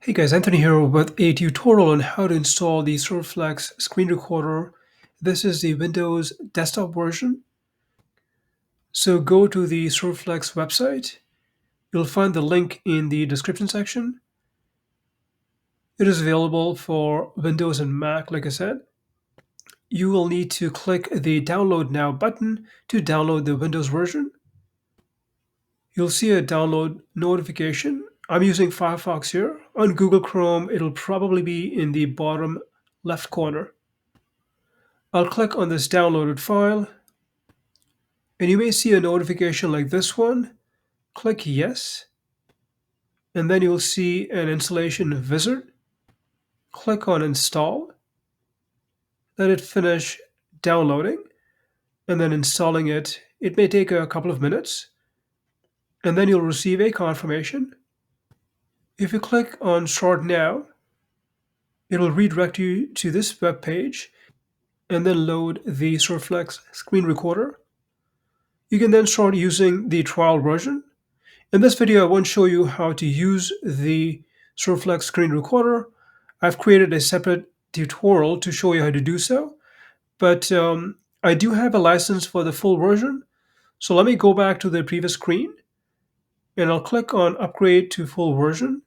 Hey guys, Anthony here with a tutorial on how to install the SurFlex screen recorder. This is the Windows desktop version. So go to the SurFlex website. You'll find the link in the description section. It is available for Windows and Mac, like I said. You will need to click the Download Now button to download the Windows version. You'll see a download notification. I'm using Firefox here. On Google Chrome, it'll probably be in the bottom left corner. I'll click on this downloaded file, and you may see a notification like this one. Click Yes, and then you'll see an installation wizard. Click on Install. Let it finish downloading and then installing it. It may take a couple of minutes, and then you'll receive a confirmation. If you click on Start Now, it will redirect you to this web page and then load the SurFlex screen recorder. You can then start using the trial version. In this video, I won't show you how to use the SurFlex screen recorder. I've created a separate tutorial to show you how to do so, but I do have a license for the full version. So let me go back to the previous screen and I'll click on Upgrade to Full Version.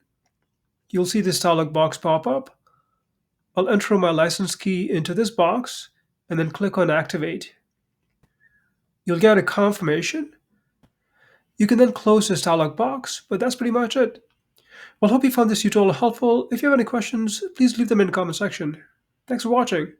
You'll see this dialog box pop up. I'll enter my license key into this box and then click on Activate. You'll get a confirmation. You can then close this dialog box, but that's pretty much it. Well, hope you found this tutorial helpful. If you have any questions, please leave them in the comment section. Thanks for watching.